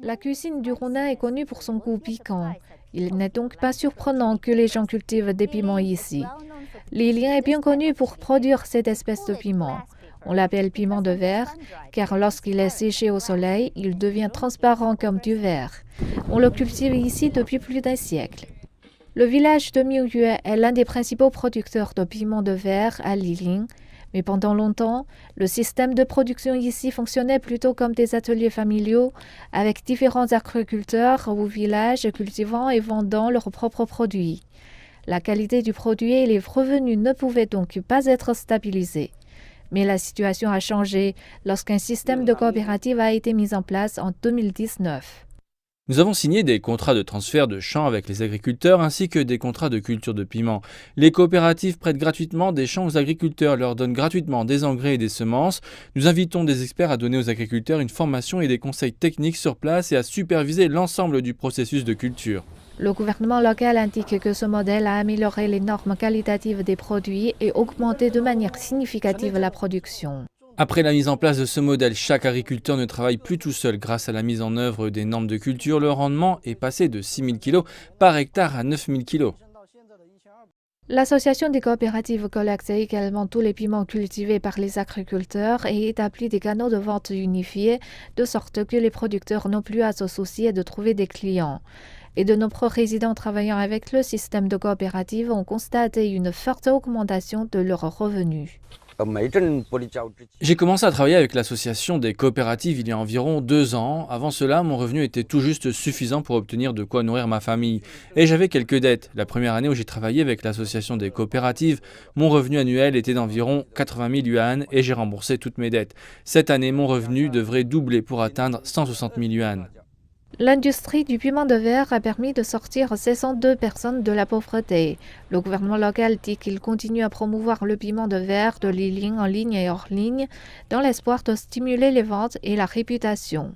La cuisine du Hunan est connue pour son goût piquant. Il n'est donc pas surprenant que les gens cultivent des piments ici. Lilien est bien connu pour produire cette espèce de piment. On l'appelle piment de verre, car lorsqu'il est séché au soleil, il devient transparent comme du verre. On le cultive ici depuis plus d'un siècle. Le village de Miuyue est l'un des principaux producteurs de piment de verre à Lilien, mais pendant longtemps, le système de production ici fonctionnait plutôt comme des ateliers familiaux, avec différents agriculteurs au village cultivant et vendant leurs propres produits. La qualité du produit et les revenus ne pouvaient donc pas être stabilisés. Mais la situation a changé lorsqu'un système de coopérative a été mis en place en 2019. Nous avons signé des contrats de transfert de champs avec les agriculteurs ainsi que des contrats de culture de piment. Les coopératives prêtent gratuitement des champs aux agriculteurs, leur donnent gratuitement des engrais et des semences. Nous invitons des experts à donner aux agriculteurs une formation et des conseils techniques sur place et à superviser l'ensemble du processus de culture. Le gouvernement local indique que ce modèle a amélioré les normes qualitatives des produits et augmenté de manière significative la production. Après la mise en place de ce modèle, chaque agriculteur ne travaille plus tout seul. Grâce à la mise en œuvre des normes de culture, le rendement est passé de 6 000 kg par hectare à 9 000 kg. L'association des coopératives collecte également tous les piments cultivés par les agriculteurs et établit des canaux de vente unifiés, de sorte que les producteurs n'ont plus à se soucier de trouver des clients. Et de nombreux résidents travaillant avec le système de coopérative ont constaté une forte augmentation de leurs revenus. J'ai commencé à travailler avec l'association des coopératives il y a environ 2 ans. Avant cela, mon revenu était tout juste suffisant pour obtenir de quoi nourrir ma famille. Et j'avais quelques dettes. La première année où j'ai travaillé avec l'association des coopératives, mon revenu annuel était d'environ 80 000 yuan et j'ai remboursé toutes mes dettes. Cette année, mon revenu devrait doubler pour atteindre 160 000 yuan. L'industrie du piment de verre a permis de sortir 62 personnes de la pauvreté. Le gouvernement local dit qu'il continue à promouvoir le piment de verre de Lilien en ligne et hors ligne, dans l'espoir de stimuler les ventes et la réputation.